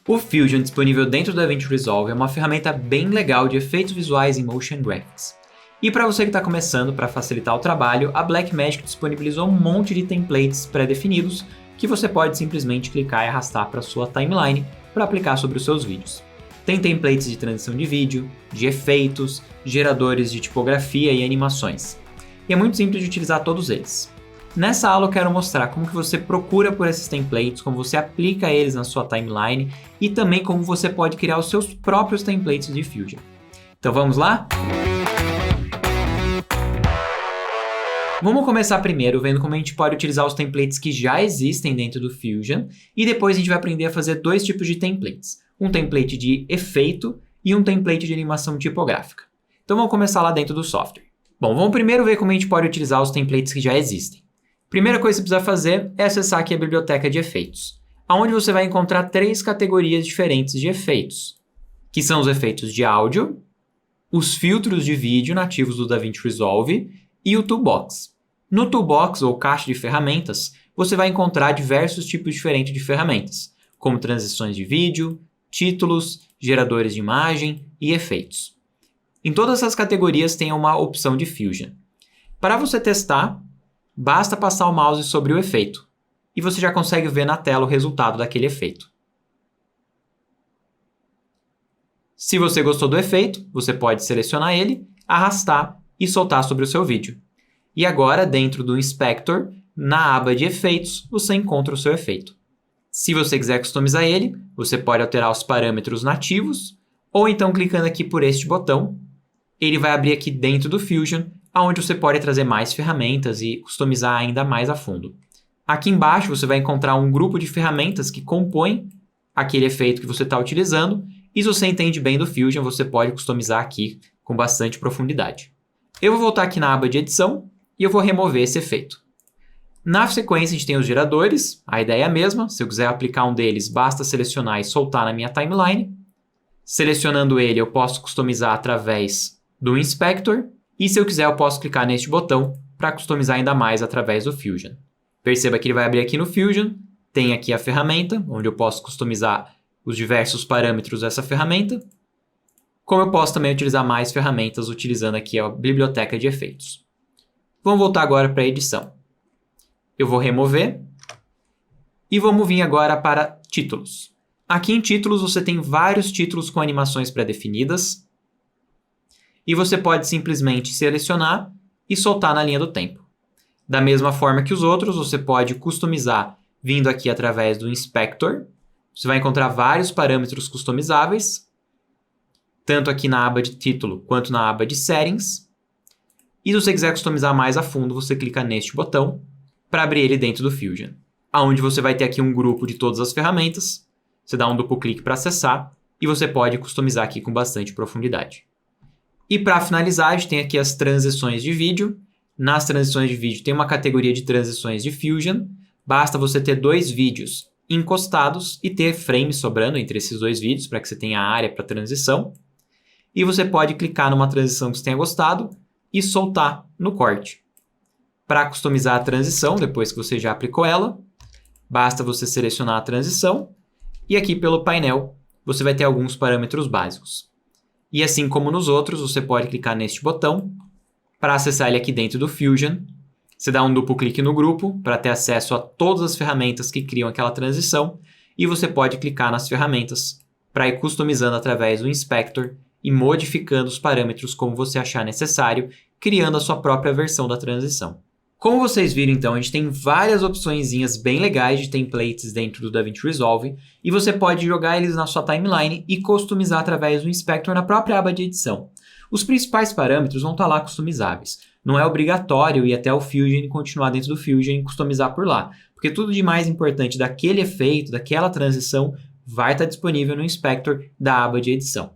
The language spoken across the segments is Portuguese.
O Fusion disponível dentro do DaVinci Resolve é uma ferramenta bem legal de efeitos visuais em motion graphics. E para você que está começando, para facilitar o trabalho, a Blackmagic disponibilizou um monte de templates pré-definidos que você pode simplesmente clicar e arrastar para sua timeline para aplicar sobre os seus vídeos. Tem templates de transição de vídeo, de efeitos, geradores de tipografia e animações. E é muito simples de utilizar todos eles. Nessa aula eu quero mostrar como que você procura por esses templates, como você aplica eles na sua timeline e também como você pode criar os seus próprios templates de Fusion. Então vamos lá? Vamos começar primeiro vendo como a gente pode utilizar os templates que já existem dentro do Fusion e depois a gente vai aprender a fazer dois tipos de templates. Um template de efeito e um template de animação tipográfica. Então vamos começar lá dentro do software. Bom, vamos primeiro ver como a gente pode utilizar os templates que já existem. Primeira coisa que você precisa fazer é acessar aqui a biblioteca de efeitos, onde você vai encontrar 3 categorias diferentes de efeitos, que são os efeitos de áudio, os filtros de vídeo nativos do DaVinci Resolve e o Toolbox. No Toolbox, ou caixa de ferramentas, você vai encontrar diversos tipos diferentes de ferramentas, como transições de vídeo, títulos, geradores de imagem e efeitos. Em todas essas categorias tem uma opção de Fusion. Para você testar, basta passar o mouse sobre o efeito e você já consegue ver na tela o resultado daquele efeito. Se você gostou do efeito, você pode selecionar ele, arrastar e soltar sobre o seu vídeo. E agora, dentro do Inspector, na aba de efeitos, você encontra o seu efeito. Se você quiser customizar ele, você pode alterar os parâmetros nativos ou então clicando aqui por este botão, ele vai abrir aqui dentro do Fusion, onde você pode trazer mais ferramentas e customizar ainda mais a fundo. Aqui embaixo você vai encontrar um grupo de ferramentas que compõem aquele efeito que você está utilizando e se você entende bem do Fusion, você pode customizar aqui com bastante profundidade. Eu vou voltar aqui na aba de edição e eu vou remover esse efeito. Na sequência a gente tem os geradores, a ideia é a mesma, se eu quiser aplicar um deles basta selecionar e soltar na minha timeline. Selecionando ele eu posso customizar através do Inspector. E se eu quiser, eu posso clicar neste botão para customizar ainda mais através do Fusion. Perceba que ele vai abrir aqui no Fusion, tem aqui a ferramenta, onde eu posso customizar os diversos parâmetros dessa ferramenta, como eu posso também utilizar mais ferramentas utilizando aqui a biblioteca de efeitos. Vamos voltar agora para a edição. Eu vou remover e vamos vir agora para títulos. Aqui em títulos você tem vários títulos com animações pré-definidas, e você pode simplesmente selecionar e soltar na linha do tempo. Da mesma forma que os outros, você pode customizar vindo aqui através do Inspector. Você vai encontrar vários parâmetros customizáveis, tanto aqui na aba de título quanto na aba de Settings. E se você quiser customizar mais a fundo, você clica neste botão para abrir ele dentro do Fusion, onde você vai ter aqui um grupo de todas as ferramentas. Você dá um duplo clique para acessar e você pode customizar aqui com bastante profundidade. E para finalizar, a gente tem aqui as transições de vídeo. Nas transições de vídeo tem uma categoria de transições de Fusion. Basta você ter 2 vídeos encostados e ter frames sobrando entre esses 2 vídeos para que você tenha área para transição. E você pode clicar numa transição que você tenha gostado e soltar no corte. Para customizar a transição, depois que você já aplicou ela, basta você selecionar a transição e aqui pelo painel você vai ter alguns parâmetros básicos. E assim como nos outros, você pode clicar neste botão para acessar ele aqui dentro do Fusion. Você dá um duplo clique no grupo para ter acesso a todas as ferramentas que criam aquela transição e você pode clicar nas ferramentas para ir customizando através do Inspector e modificando os parâmetros como você achar necessário, criando a sua própria versão da transição. Como vocês viram, então, a gente tem várias opçõezinhas bem legais de templates dentro do DaVinci Resolve e você pode jogar eles na sua timeline e customizar através do Inspector na própria aba de edição. Os principais parâmetros vão estar lá customizáveis. Não é obrigatório ir até o Fusion e continuar dentro do Fusion e customizar por lá, porque tudo de mais importante daquele efeito, daquela transição, vai estar disponível no Inspector da aba de edição.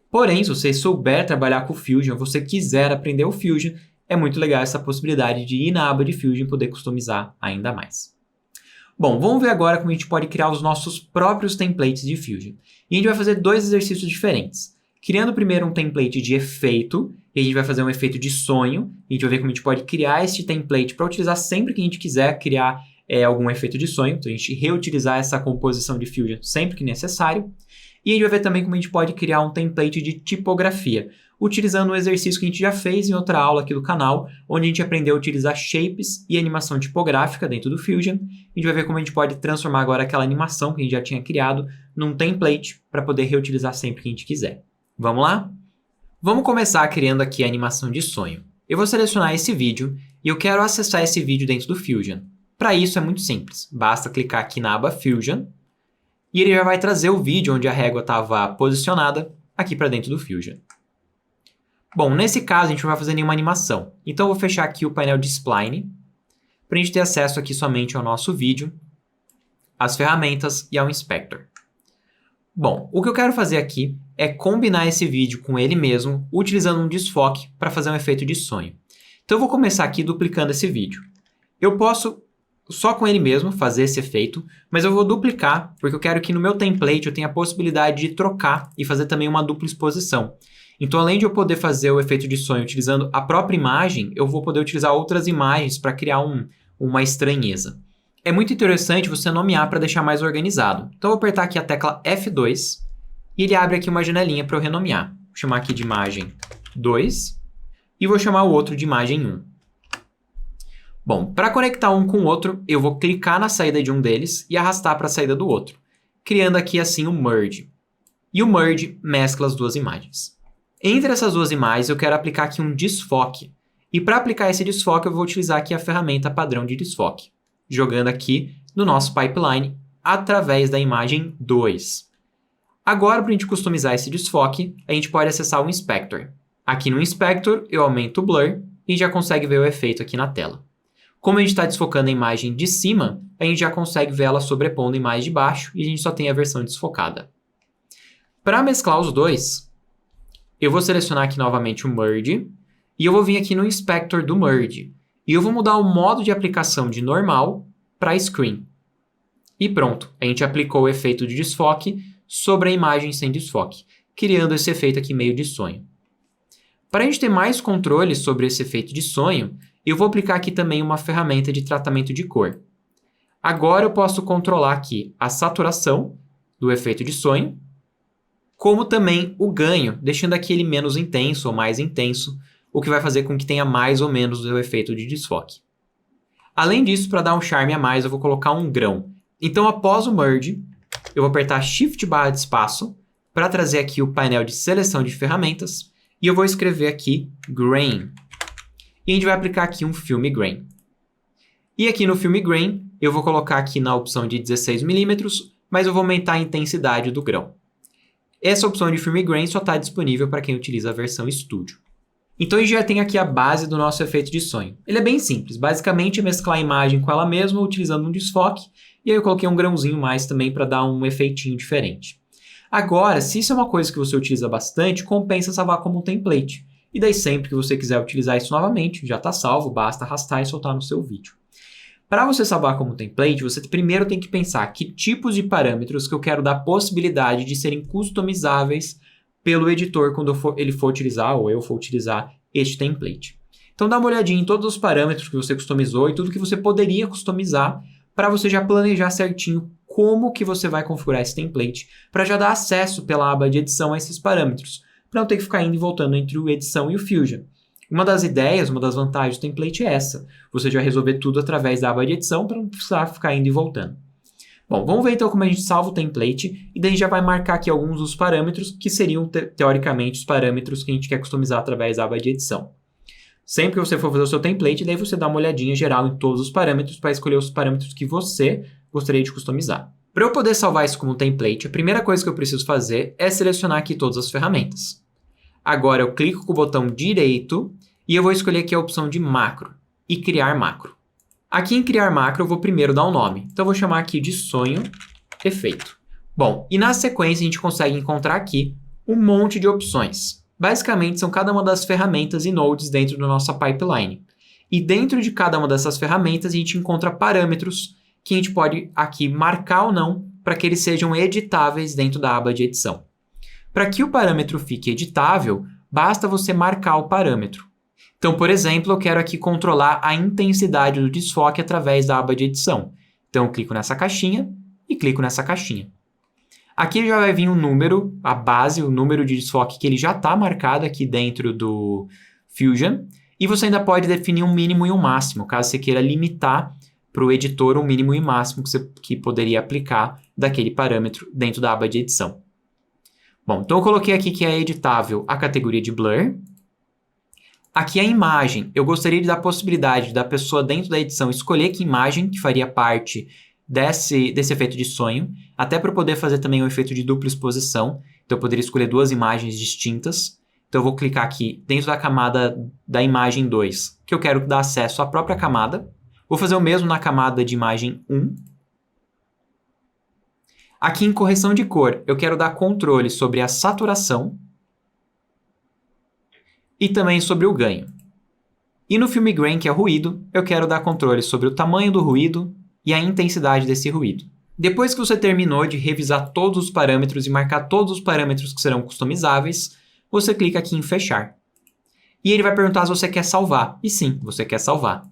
Porém, se você souber trabalhar com o Fusion, você quiser aprender o Fusion, é muito legal essa possibilidade de ir na aba de Fusion e poder customizar ainda mais. Bom, vamos ver agora como a gente pode criar os nossos próprios templates de Fusion. E a gente vai fazer 2 exercícios diferentes. Criando primeiro um template de efeito, e a gente vai fazer um efeito de sonho. E a gente vai ver como a gente pode criar este template para utilizar sempre que a gente quiser criar algum efeito de sonho, então a gente reutilizar essa composição de Fusion sempre que necessário. E a gente vai ver também como a gente pode criar um template de tipografia, utilizando um exercício que a gente já fez em outra aula aqui do canal, onde a gente aprendeu a utilizar shapes e animação tipográfica dentro do Fusion. A gente vai ver como a gente pode transformar agora aquela animação que a gente já tinha criado num template para poder reutilizar sempre que a gente quiser. Vamos lá? Vamos começar criando aqui a animação de sonho. Eu vou selecionar esse vídeo e eu quero acessar esse vídeo dentro do Fusion. Para isso é muito simples, basta clicar aqui na aba Fusion e ele já vai trazer o vídeo onde a régua estava posicionada aqui para dentro do Fusion. Bom, nesse caso a gente não vai fazer nenhuma animação, então eu vou fechar aqui o painel de Spline para a gente ter acesso aqui somente ao nosso vídeo, às ferramentas e ao Inspector. Bom, o que eu quero fazer aqui é combinar esse vídeo com ele mesmo, utilizando um desfoque para fazer um efeito de sonho. Então eu vou começar aqui duplicando esse vídeo. Eu posso, só com ele mesmo, fazer esse efeito, mas eu vou duplicar, porque eu quero que no meu template eu tenha a possibilidade de trocar e fazer também uma dupla exposição. Então, além de eu poder fazer o efeito de sonho utilizando a própria imagem, eu vou poder utilizar outras imagens para criar uma estranheza. É muito interessante você nomear para deixar mais organizado. Então, eu vou apertar aqui a tecla F2 e ele abre aqui uma janelinha para eu renomear. Vou chamar aqui de imagem 2 e vou chamar o outro de imagem 1. Bom, para conectar um com o outro, eu vou clicar na saída de um deles e arrastar para a saída do outro, criando aqui assim o Merge. E o Merge mescla as duas imagens. Entre essas duas imagens, eu quero aplicar aqui um desfoque. E para aplicar esse desfoque, eu vou utilizar aqui a ferramenta padrão de desfoque, jogando aqui no nosso pipeline através da imagem 2. Agora, para a gente customizar esse desfoque, a gente pode acessar o Inspector. Aqui no Inspector, eu aumento o Blur e já consegue ver o efeito aqui na tela. Como a gente está desfocando a imagem de cima, a gente já consegue ver ela sobrepondo a imagem de baixo e a gente só tem a versão desfocada. Para mesclar os dois, eu vou selecionar aqui novamente o Merge e eu vou vir aqui no Inspector do Merge. E eu vou mudar o modo de aplicação de normal para Screen. E pronto, a gente aplicou o efeito de desfoque sobre a imagem sem desfoque, criando esse efeito aqui meio de sonho. Para a gente ter mais controle sobre esse efeito de sonho, eu vou aplicar aqui também uma ferramenta de tratamento de cor. Agora eu posso controlar aqui a saturação do efeito de sonho, como também o ganho, deixando aqui ele menos intenso ou mais intenso, o que vai fazer com que tenha mais ou menos o efeito de desfoque. Além disso, para dar um charme a mais, eu vou colocar um grão. Então, após o Merge, eu vou apertar Shift/espaço para trazer aqui o painel de seleção de ferramentas e eu vou escrever aqui Grain. E a gente vai aplicar aqui um Filme Grain. E aqui no Filme Grain, eu vou colocar aqui na opção de 16 mm, mas eu vou aumentar a intensidade do grão. Essa opção de Filme Grain só está disponível para quem utiliza a versão Studio. Então a gente já tem aqui a base do nosso efeito de sonho. Ele é bem simples, basicamente é mesclar a imagem com ela mesma utilizando um desfoque, e aí eu coloquei um grãozinho mais também para dar um efeitinho diferente. Agora, se isso é uma coisa que você utiliza bastante, compensa salvar como um template. E daí sempre que você quiser utilizar isso novamente, já está salvo, basta arrastar e soltar no seu vídeo. Para você salvar como template, você primeiro tem que pensar que tipos de parâmetros que eu quero dar possibilidade de serem customizáveis pelo editor quando ele for utilizar ou eu for utilizar este template. Então dá uma olhadinha em todos os parâmetros que você customizou e tudo que você poderia customizar para você já planejar certinho como que você vai configurar esse template para já dar acesso pela aba de edição a esses parâmetros, para não ter que ficar indo e voltando entre o edição e o Fusion. Uma das ideias, uma das vantagens do template é essa. Você já resolver tudo através da aba de edição para não precisar ficar indo e voltando. Bom, vamos ver então como a gente salva o template e daí já vai marcar aqui alguns dos parâmetros que seriam, teoricamente, os parâmetros que a gente quer customizar através da aba de edição. Sempre que você for fazer o seu template, daí você dá uma olhadinha geral em todos os parâmetros para escolher os parâmetros que você gostaria de customizar. Para eu poder salvar isso como template, a primeira coisa que eu preciso fazer é selecionar aqui todas as ferramentas. Agora eu clico com o botão direito e eu vou escolher aqui a opção de macro e criar macro. Aqui em criar macro eu vou primeiro dar um nome, então eu vou chamar aqui de sonho efeito. Bom, e na sequência a gente consegue encontrar aqui um monte de opções. Basicamente são cada uma das ferramentas e nodes dentro da nossa pipeline. E dentro de cada uma dessas ferramentas a gente encontra parâmetros que a gente pode aqui marcar ou não para que eles sejam editáveis dentro da aba de edição. Para que o parâmetro fique editável, basta você marcar o parâmetro. Então, por exemplo, eu quero aqui controlar a intensidade do desfoque através da aba de edição. Então, eu clico nessa caixinha e clico nessa caixinha. Aqui já vai vir um número, a base, o número de desfoque que ele já está marcado aqui dentro do Fusion. E você ainda pode definir um mínimo e um máximo, caso você queira limitar para o editor o mínimo e máximo que poderia aplicar daquele parâmetro dentro da aba de edição. Bom, então eu coloquei aqui que é editável a categoria de Blur. Aqui a imagem, eu gostaria de dar a possibilidade da pessoa dentro da edição escolher que imagem que faria parte desse efeito de sonho, até para eu poder fazer também o efeito de dupla exposição. Então eu poderia escolher duas imagens distintas. Então eu vou clicar aqui dentro da camada da imagem 2, que eu quero dar acesso à própria camada. Vou fazer o mesmo na camada de imagem 1. Aqui em correção de cor, eu quero dar controle sobre a saturação e também sobre o ganho. E no Film Grain, que é ruído, eu quero dar controle sobre o tamanho do ruído e a intensidade desse ruído. Depois que você terminou de revisar todos os parâmetros e marcar todos os parâmetros que serão customizáveis, você clica aqui em fechar. E ele vai perguntar se você quer salvar. E sim, você quer salvar.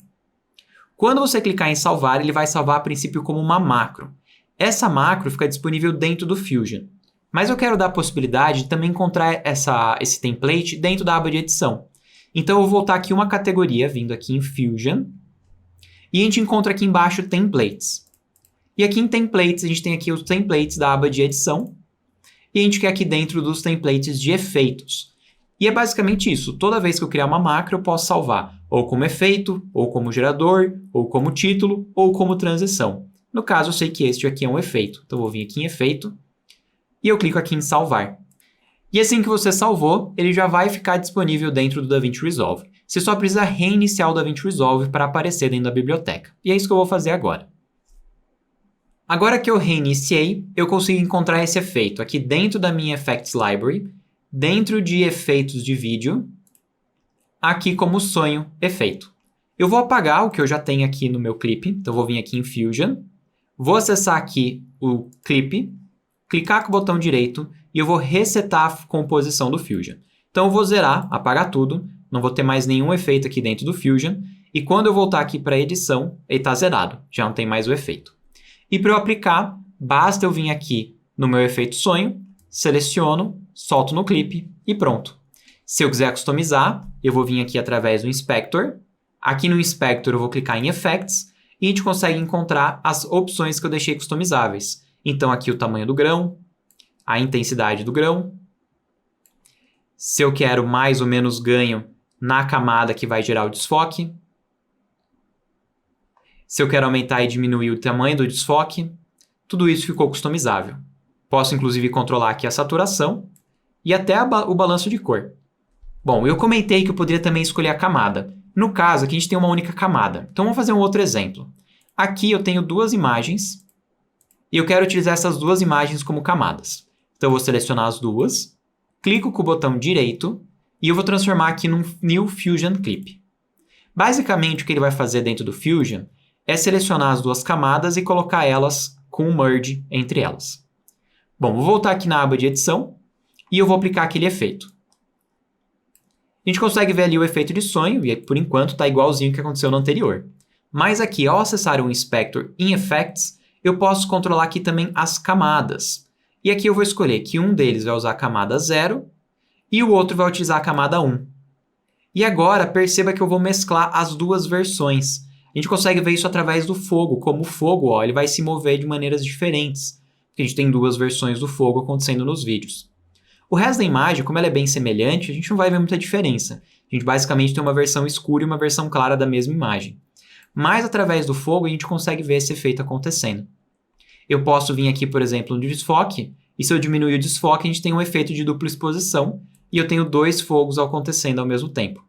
Quando você clicar em salvar, ele vai salvar a princípio como uma macro. Essa macro fica disponível dentro do Fusion. Mas eu quero dar a possibilidade de também encontrar esse template dentro da aba de edição. Então eu vou voltar aqui uma categoria, vindo aqui em Fusion. E a gente encontra aqui embaixo Templates. E aqui em Templates, a gente tem aqui os templates da aba de edição. E a gente quer aqui dentro dos templates de efeitos. E é basicamente isso. Toda vez que eu criar uma macro, eu posso salvar ou como efeito, ou como gerador, ou como título, ou como transição. No caso, eu sei que este aqui é um efeito. Então, eu vou vir aqui em efeito e eu clico aqui em salvar. E assim que você salvou, ele já vai ficar disponível dentro do DaVinci Resolve. Você só precisa reiniciar o DaVinci Resolve para aparecer dentro da biblioteca. E é isso que eu vou fazer agora. Agora que eu reiniciei, eu consigo encontrar esse efeito aqui dentro da minha Effects Library, dentro de efeitos de vídeo, aqui como sonho efeito. Eu vou apagar o que eu já tenho aqui no meu clipe, então eu vou vir aqui em Fusion, vou acessar aqui o clipe, clicar com o botão direito e eu vou resetar a composição do Fusion. Então eu vou zerar, apagar tudo, não vou ter mais nenhum efeito aqui dentro do Fusion, e quando eu voltar aqui para a edição, ele está zerado, já não tem mais o efeito. E para eu aplicar, basta eu vir aqui no meu efeito sonho, seleciono, solto no clipe e pronto. Se eu quiser customizar, eu vou vir aqui através do Inspector. Aqui no Inspector eu vou clicar em Effects e a gente consegue encontrar as opções que eu deixei customizáveis. Então aqui o tamanho do grão, a intensidade do grão. Se eu quero mais ou menos ganho na camada que vai gerar o desfoque. Se eu quero aumentar e diminuir o tamanho do desfoque, tudo isso ficou customizável. Posso inclusive controlar aqui a saturação e até o balanço de cor. Bom, eu comentei que eu poderia também escolher a camada. No caso, aqui a gente tem uma única camada. Então vamos fazer um outro exemplo. Aqui eu tenho duas imagens e eu quero utilizar essas duas imagens como camadas. Então eu vou selecionar as duas, clico com o botão direito e eu vou transformar aqui num New Fusion Clip. Basicamente o que ele vai fazer dentro do Fusion é selecionar as duas camadas e colocar elas com um merge entre elas. Bom, vou voltar aqui na aba de edição e eu vou aplicar aquele efeito. A gente consegue ver ali o efeito de sonho e por enquanto está igualzinho ao que aconteceu no anterior. Mas aqui, ao acessar o Inspector em Effects, eu posso controlar aqui também as camadas. E aqui eu vou escolher que um deles vai usar a camada 0 e o outro vai utilizar a camada 1. E agora perceba que eu vou mesclar as duas versões. A gente consegue ver isso através do fogo, como o fogo ele vai se mover de maneiras diferentes. Porque a gente tem duas versões do fogo acontecendo nos vídeos. O resto da imagem, como ela é bem semelhante, a gente não vai ver muita diferença. A gente basicamente tem uma versão escura e uma versão clara da mesma imagem. Mas através do fogo a gente consegue ver esse efeito acontecendo. Eu posso vir aqui, por exemplo, no desfoque, e se eu diminuir o desfoque, a gente tem um efeito de dupla exposição, e eu tenho dois fogos acontecendo ao mesmo tempo.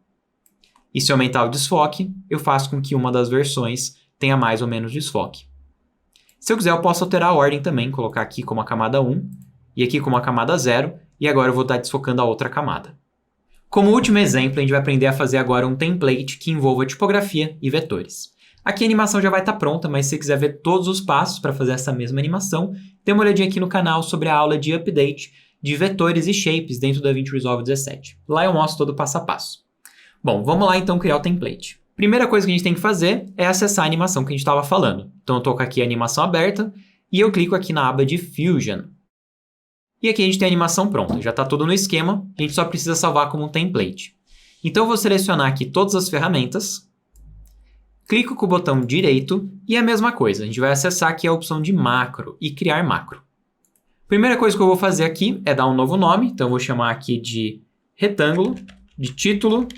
E se eu aumentar o desfoque, eu faço com que uma das versões tenha mais ou menos desfoque. Se eu quiser, eu posso alterar a ordem também, colocar aqui como a camada 1, e aqui como a camada 0, e agora eu vou estar desfocando a outra camada. Como último exemplo, a gente vai aprender a fazer agora um template que envolva tipografia e vetores. Aqui a animação já vai estar pronta, mas se você quiser ver todos os passos para fazer essa mesma animação, dê uma olhadinha aqui no canal sobre a aula de update de vetores e shapes dentro do DaVinci Resolve 17. Lá eu mostro todo o passo a passo. Bom, vamos lá então criar o template. Primeira coisa que a gente tem que fazer é acessar a animação que a gente estava falando. Então eu estou com aqui a animação aberta e eu clico aqui na aba de Fusion. E aqui a gente tem a animação pronta, já está tudo no esquema, a gente só precisa salvar como um template. Então eu vou selecionar aqui todas as ferramentas, clico com o botão direito e a mesma coisa, a gente vai acessar aqui a opção de macro e criar macro. Primeira coisa que eu vou fazer aqui é dar um novo nome, então eu vou chamar aqui de retângulo, de título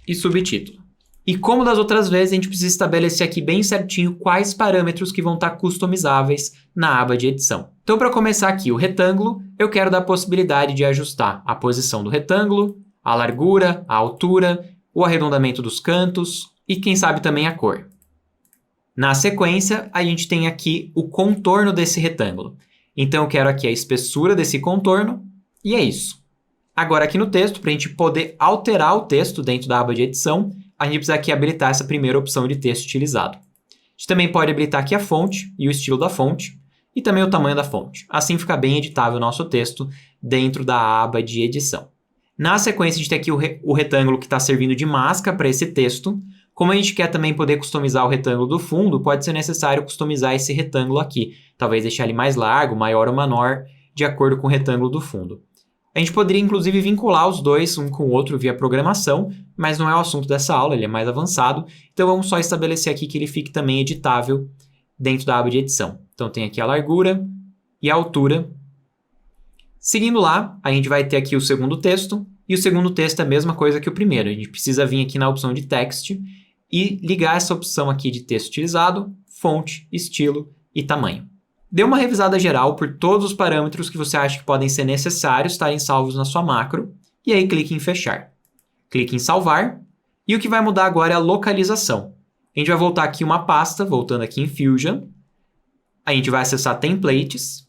e subtítulo. E como das outras vezes, a gente precisa estabelecer aqui bem certinho quais parâmetros que vão estar customizáveis na aba de edição. Então, para começar aqui, o retângulo, eu quero dar a possibilidade de ajustar a posição do retângulo, a largura, a altura, o arredondamento dos cantos e, quem sabe, também a cor. Na sequência, a gente tem aqui o contorno desse retângulo. Então, eu quero aqui a espessura desse contorno e é isso. Agora, aqui no texto, para a gente poder alterar o texto dentro da aba de edição, a gente precisa aqui habilitar essa primeira opção de texto estilizado. A gente também pode habilitar aqui a fonte e o estilo da fonte e também o tamanho da fonte. Assim fica bem editável o nosso texto dentro da aba de edição. Na sequência, a gente tem aqui o retângulo que está servindo de máscara para esse texto. Como a gente quer também poder customizar o retângulo do fundo, pode ser necessário customizar esse retângulo aqui. Talvez deixar ele mais largo, maior ou menor, de acordo com o retângulo do fundo. A gente poderia, inclusive, vincular os dois um com o outro via programação, mas não é o assunto dessa aula, ele é mais avançado. Então, vamos só estabelecer aqui que ele fique também editável dentro da aba de edição. Então, tem aqui a largura e a altura. Seguindo lá, a gente vai ter aqui o segundo texto, e o segundo texto é a mesma coisa que o primeiro. A gente precisa vir aqui na opção de Text e ligar essa opção aqui de texto utilizado, fonte, estilo e tamanho. Dê uma revisada geral por todos os parâmetros que você acha que podem ser necessários estarem salvos na sua macro, e aí clique em fechar. Clique em salvar, e o que vai mudar agora é a localização. A gente vai voltar aqui uma pasta, voltando aqui em Fusion, a gente vai acessar templates,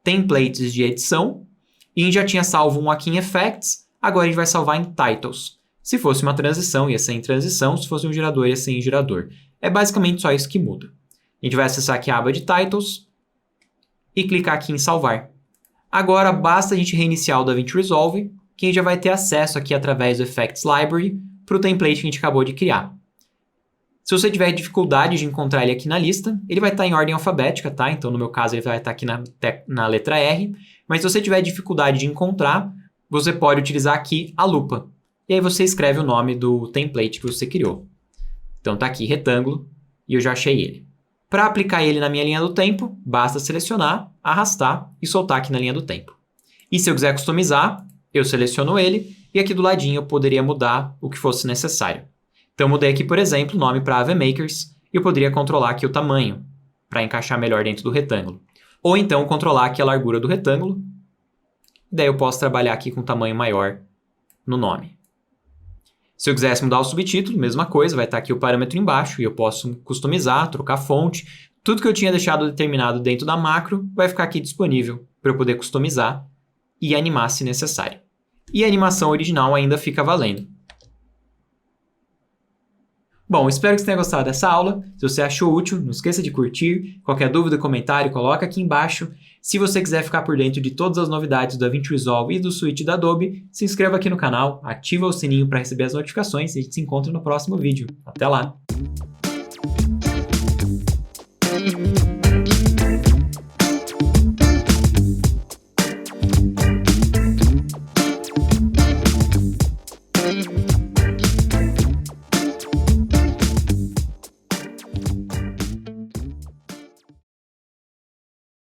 templates de edição, e a gente já tinha salvo um aqui em Effects, agora a gente vai salvar em Titles. Se fosse uma transição, ia ser em transição, se fosse um gerador, ia ser em gerador. É basicamente só isso que muda. A gente vai acessar aqui a aba de Titles, e clicar aqui em salvar. Agora basta a gente reiniciar o DaVinci Resolve, que a gente já vai ter acesso aqui através do Effects Library para o template que a gente acabou de criar. Se você tiver dificuldade de encontrar ele aqui na lista, ele vai estar em ordem alfabética, tá? Então no meu caso ele vai estar aqui na letra R, mas se você tiver dificuldade de encontrar, você pode utilizar aqui a lupa. E aí você escreve o nome do template que você criou. Então tá aqui retângulo e eu já achei ele. Para aplicar ele na minha linha do tempo, basta selecionar, arrastar e soltar aqui na linha do tempo. E se eu quiser customizar, eu seleciono ele e aqui do ladinho eu poderia mudar o que fosse necessário. Então eu mudei aqui, por exemplo, o nome para AV Makers e eu poderia controlar aqui o tamanho para encaixar melhor dentro do retângulo. Ou então controlar aqui a largura do retângulo. Daí eu posso trabalhar aqui com tamanho maior no nome. Se eu quisesse mudar o subtítulo, mesma coisa, vai estar aqui o parâmetro embaixo e eu posso customizar, trocar fonte. Tudo que eu tinha deixado determinado dentro da macro vai ficar aqui disponível para eu poder customizar e animar se necessário. E a animação original ainda fica valendo. Bom, espero que você tenha gostado dessa aula. Se você achou útil, não esqueça de curtir. Qualquer dúvida, comentário, coloca aqui embaixo. Se você quiser ficar por dentro de todas as novidades do DaVinci Resolve e do Suite da Adobe, se inscreva aqui no canal, ativa o sininho para receber as notificações e a gente se encontra no próximo vídeo. Até lá!